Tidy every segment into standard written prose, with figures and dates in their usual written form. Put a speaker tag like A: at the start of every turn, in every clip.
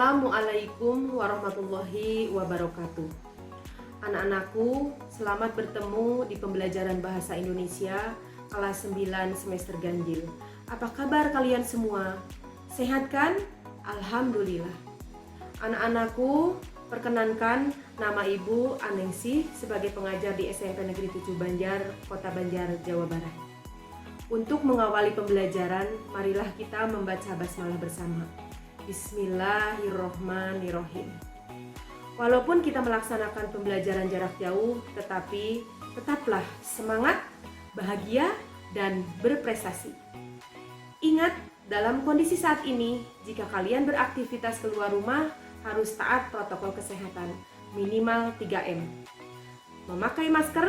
A: Assalamualaikum warahmatullahi wabarakatuh. Anak-anakku, selamat bertemu di pembelajaran Bahasa Indonesia kelas 9 semester ganjil. Apa kabar kalian semua? Sehat kan? Alhamdulillah. Anak-anakku, perkenankan nama Ibu Aningsih sebagai pengajar di SMP Negeri 7 Banjar, Kota Banjar, Jawa Barat. Untuk mengawali pembelajaran, marilah kita membaca basmalah bersama. Bismillahirrohmanirrohim. Walaupun kita melaksanakan pembelajaran jarak jauh, tetapi tetaplah semangat, bahagia, dan berprestasi. Ingat, dalam kondisi saat ini, jika kalian beraktivitas keluar rumah, harus taat protokol kesehatan, minimal 3M. Memakai masker,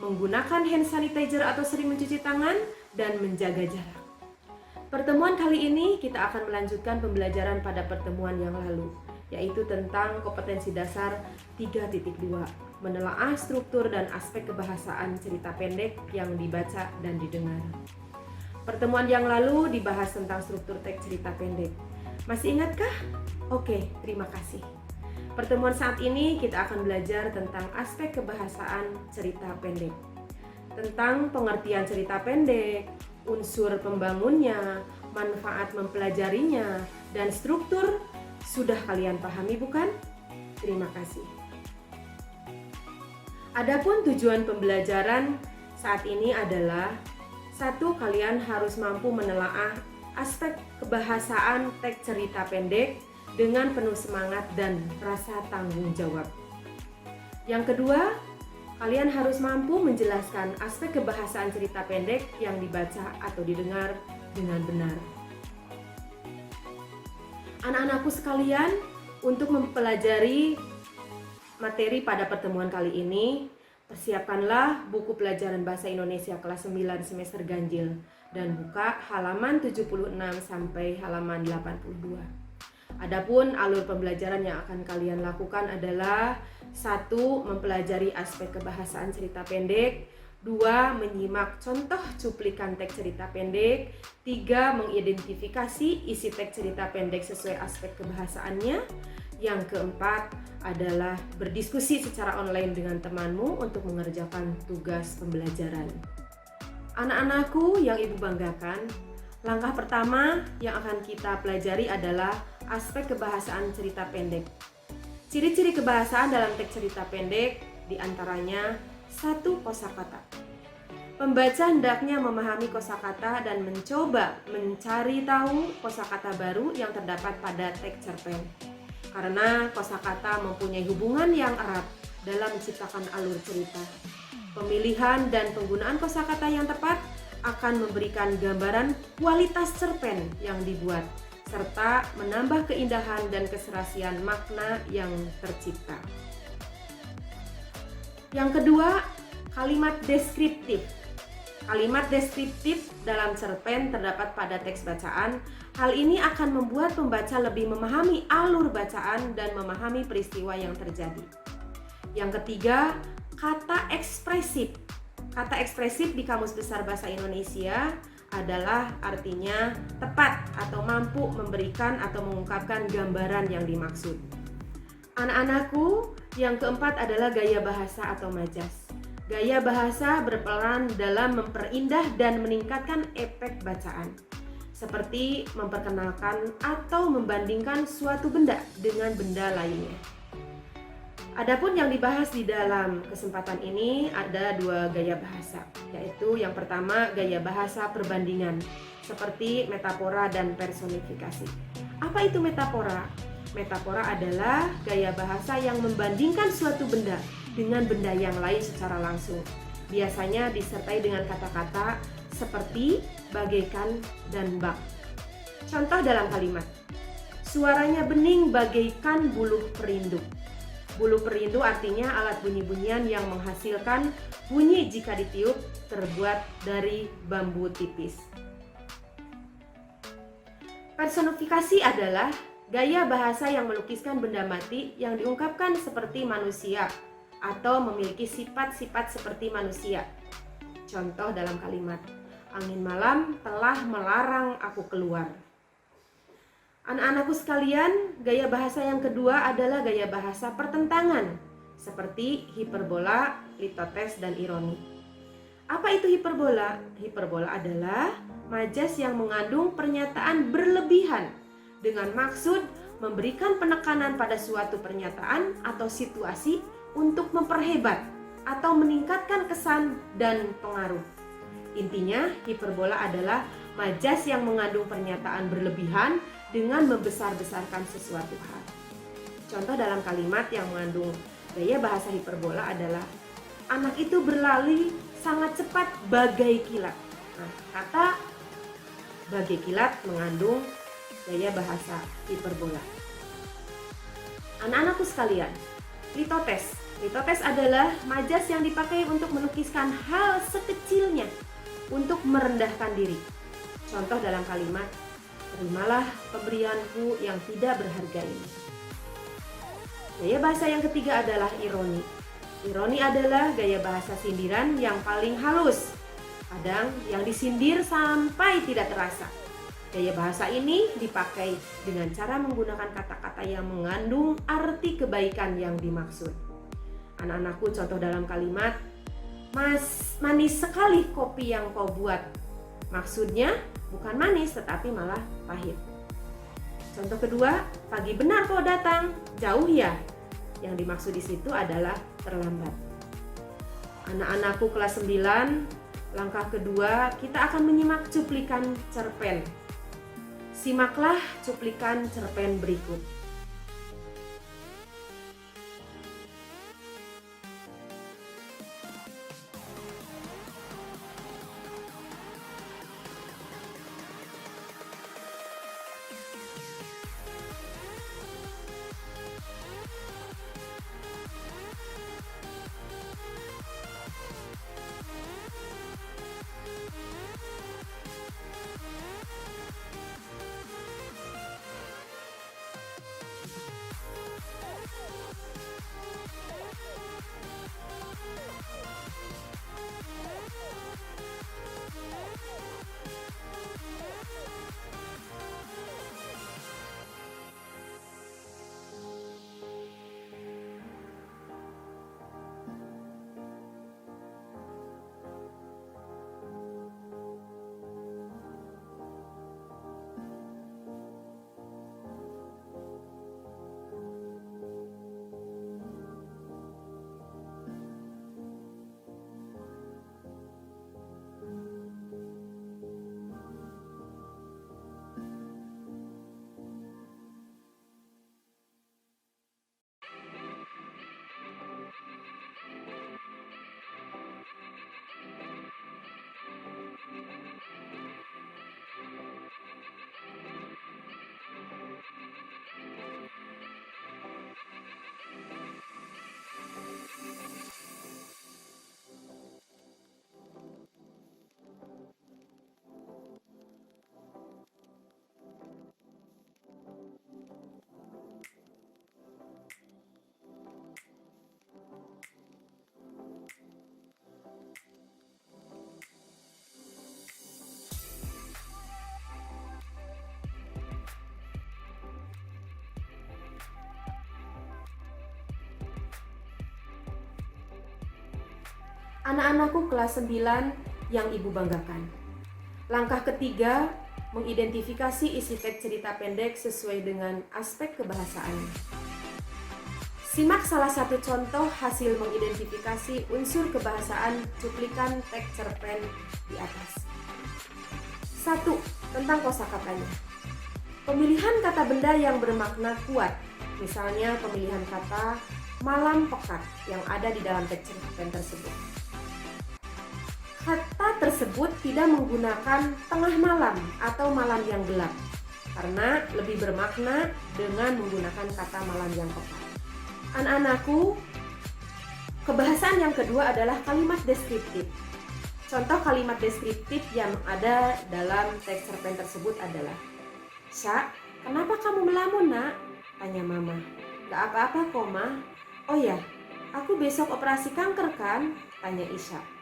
A: menggunakan hand sanitizer atau sering mencuci tangan, dan menjaga jarak. Pertemuan kali ini kita akan melanjutkan pembelajaran pada pertemuan yang lalu, yaitu tentang kompetensi dasar 3.2, menelaah struktur dan aspek kebahasaan cerita pendek yang dibaca dan didengar. Pertemuan yang lalu dibahas tentang struktur teks cerita pendek. Masih ingatkah? Oke, terima kasih. Pertemuan saat ini kita akan belajar tentang aspek kebahasaan cerita pendek, tentang pengertian cerita pendek, unsur pembangunnya, manfaat mempelajarinya, dan struktur. Sudah kalian pahami bukan? Terima kasih. Adapun tujuan pembelajaran saat ini adalah: 1. Kalian harus mampu menelaah aspek kebahasaan teks cerita pendek dengan penuh semangat dan rasa tanggung jawab. Yang kedua, kalian harus mampu menjelaskan aspek kebahasaan cerita pendek yang dibaca atau didengar dengan benar. Anak-anakku sekalian, untuk mempelajari materi pada pertemuan kali ini, persiapkanlah buku pelajaran Bahasa Indonesia kelas 9 semester ganjil dan buka halaman 76 sampai halaman 82. Adapun alur pembelajaran yang akan kalian lakukan adalah: 1. Mempelajari aspek kebahasaan cerita pendek. 2. Menyimak contoh cuplikan teks cerita pendek. 3. Mengidentifikasi isi teks cerita pendek sesuai aspek kebahasaannya. Yang keempat adalah berdiskusi secara online dengan temanmu untuk mengerjakan tugas pembelajaran. Anak-anakku yang Ibu banggakan, langkah pertama yang akan kita pelajari adalah aspek kebahasaan cerita pendek. Ciri-ciri kebahasaan dalam teks cerita pendek diantaranya: 1. Kosakata. Pembaca hendaknya memahami kosakata dan mencoba mencari tahu kosakata baru yang terdapat pada teks cerpen. Karena kosakata mempunyai hubungan yang erat dalam menciptakan alur cerita. Pemilihan dan penggunaan kosakata yang tepat akan memberikan gambaran kualitas cerpen yang dibuat, serta menambah keindahan dan keserasian makna yang tercipta. Yang kedua, kalimat deskriptif. Kalimat deskriptif dalam cerpen terdapat pada teks bacaan. Hal ini akan membuat pembaca lebih memahami alur bacaan dan memahami peristiwa yang terjadi. Yang ketiga, kata ekspresif. Kata ekspresif di Kamus Besar Bahasa Indonesia adalah artinya tepat atau mampu memberikan atau mengungkapkan gambaran yang dimaksud. Anak-anakku, yang keempat adalah gaya bahasa atau majas. Gaya bahasa berperan dalam memperindah dan meningkatkan efek bacaan, seperti memperkenalkan atau membandingkan suatu benda dengan benda lainnya. Adapun yang dibahas di dalam kesempatan ini ada 2 gaya bahasa, yaitu yang pertama gaya bahasa perbandingan, seperti metafora dan personifikasi. Apa itu metafora? Metafora adalah gaya bahasa yang membandingkan suatu benda dengan benda yang lain secara langsung. Biasanya disertai dengan kata-kata seperti, bagaikan, dan bak. Contoh dalam kalimat: suaranya bening bagaikan buluh perindu. Buluh perindu artinya alat bunyi-bunyian yang menghasilkan bunyi jika ditiup, terbuat dari bambu tipis. Personifikasi adalah gaya bahasa yang melukiskan benda mati yang diungkapkan seperti manusia atau memiliki sifat-sifat seperti manusia. Contoh dalam kalimat: angin malam telah melarang aku keluar. Anak-anakku sekalian, gaya bahasa yang kedua adalah gaya bahasa pertentangan, seperti hiperbola, litotes, dan ironi. Apa itu hiperbola? Hiperbola adalah majas yang mengandung pernyataan berlebihan dengan maksud memberikan penekanan pada suatu pernyataan atau situasi untuk memperhebat atau meningkatkan kesan dan pengaruh. Intinya, hiperbola adalah majas yang mengandung pernyataan berlebihan dengan membesar-besarkan sesuatu hal. Contoh dalam kalimat yang mengandung gaya bahasa hiperbola adalah anak itu berlari sangat cepat bagai kilat. Nah, kata bagai kilat mengandung gaya bahasa hiperbola. Anak-anakku sekalian, litotes. Litotes adalah majas yang dipakai untuk melukiskan hal sekecilnya untuk merendahkan diri. Contoh dalam kalimat, terimalah pemberianku yang tidak berharga ini. Gaya bahasa yang ketiga adalah ironi. Ironi adalah gaya bahasa sindiran yang paling halus. Kadang yang disindir sampai tidak terasa. Gaya bahasa ini dipakai dengan cara menggunakan kata-kata yang mengandung arti kebaikan yang dimaksud. Anak-anakku, contoh dalam kalimat, "Mas, manis sekali kopi yang kau buat." Maksudnya bukan manis tetapi malah pahit. Contoh kedua, "Pagi benar kau datang, jauh ya." Yang dimaksud di situ adalah terlambat. Anak-anakku kelas 9, langkah kedua kita akan menyimak cuplikan cerpen. Simaklah cuplikan cerpen berikut. Anak-anakku kelas 9 yang ibu banggakan. Langkah ketiga, mengidentifikasi isi teks cerita pendek sesuai dengan aspek kebahasaan. Simak salah satu contoh hasil mengidentifikasi unsur kebahasaan cuplikan teks cerpen di atas. 1. Tentang kosakatanya. Pemilihan kata benda yang bermakna kuat, misalnya pemilihan kata malam pekat yang ada di dalam teks cerpen tersebut. Kata tersebut tidak menggunakan tengah malam atau malam yang gelap, karena lebih bermakna dengan menggunakan kata malam yang pekat. Anak-anakku, kebahasaan yang kedua adalah kalimat deskriptif. Contoh kalimat deskriptif yang ada dalam teks cerpen tersebut adalah, "Sya, kenapa kamu melamun, nak?" tanya mama. "Gak apa-apa kok, Ma." "Oh ya, aku besok operasi kanker kan?" tanya Isya.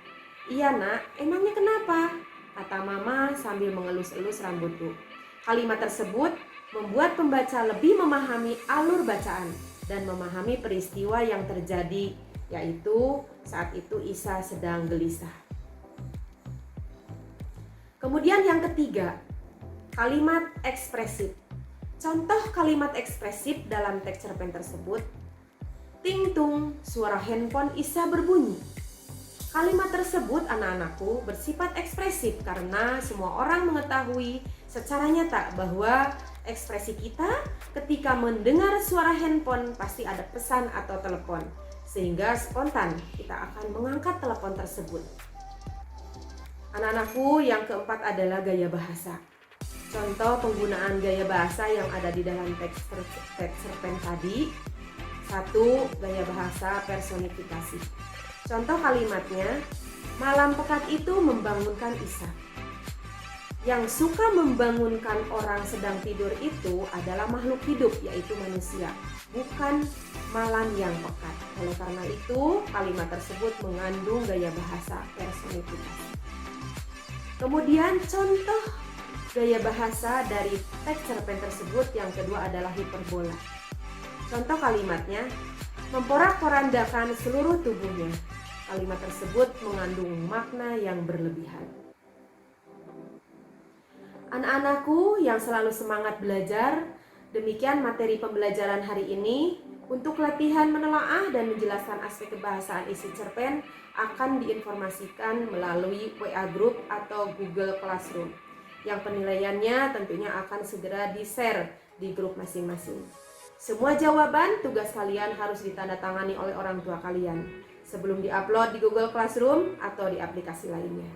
A: "Iya nak, emangnya kenapa?" kata mama sambil mengelus-elus rambutku. Kalimat tersebut membuat pembaca lebih memahami alur bacaan dan memahami peristiwa yang terjadi, yaitu saat itu Isa sedang gelisah. Kemudian yang ketiga, kalimat ekspresif. Contoh kalimat ekspresif dalam teks cerpen tersebut: ting tung, suara handphone Isa berbunyi. Kalimat tersebut, anak-anakku, bersifat ekspresif karena semua orang mengetahui secara nyata bahwa ekspresi kita ketika mendengar suara handphone pasti ada pesan atau telepon, sehingga spontan kita akan mengangkat telepon tersebut. Anak-anakku, yang keempat adalah gaya bahasa. Contoh penggunaan gaya bahasa yang ada di dalam teks cerpen tadi. 1. Gaya bahasa personifikasi. Contoh kalimatnya, malam pekat itu membangunkan Isa. Yang suka membangunkan orang sedang tidur itu adalah makhluk hidup, yaitu manusia, bukan malam yang pekat. Oleh karena itu, kalimat tersebut mengandung gaya bahasa personifikasi. Kemudian contoh gaya bahasa dari teks cerpen tersebut yang kedua adalah hiperbola. Contoh kalimatnya, memporak-porandakan seluruh tubuhnya. Kalimat tersebut mengandung makna yang berlebihan. Anak-anakku yang selalu semangat belajar, demikian materi pembelajaran hari ini. Untuk latihan menelaah dan menjelaskan aspek kebahasaan isi cerpen akan diinformasikan melalui WA Group atau Google Classroom, yang penilaiannya tentunya akan segera di-share di grup masing-masing. Semua jawaban tugas kalian harus ditandatangani oleh orang tua kalian sebelum diupload di Google Classroom atau di aplikasi lainnya.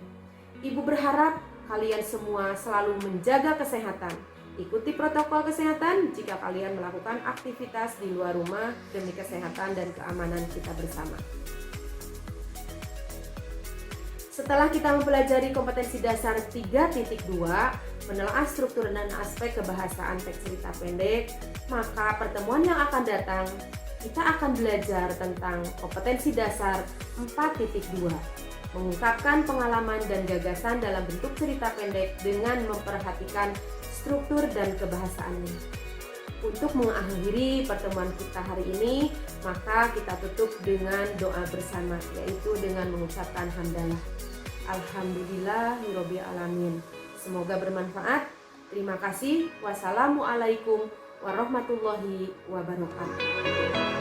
A: Ibu berharap kalian semua selalu menjaga kesehatan. Ikuti protokol kesehatan jika kalian melakukan aktivitas di luar rumah demi kesehatan dan keamanan kita bersama. Setelah kita mempelajari kompetensi dasar 3.2, menelaah struktur dan aspek kebahasaan teks cerita pendek, maka pertemuan yang akan datang kita akan belajar tentang kompetensi dasar 4.2, mengungkapkan pengalaman dan gagasan dalam bentuk cerita pendek dengan memperhatikan struktur dan kebahasaannya. Untuk mengakhiri pertemuan kita hari ini, maka kita tutup dengan doa bersama, yaitu dengan mengucapkan hamdalah. Alhamdulillahirabbil alamin. Semoga bermanfaat. Terima kasih. Wassalamualaikum warahmatullahi wabarakatuh.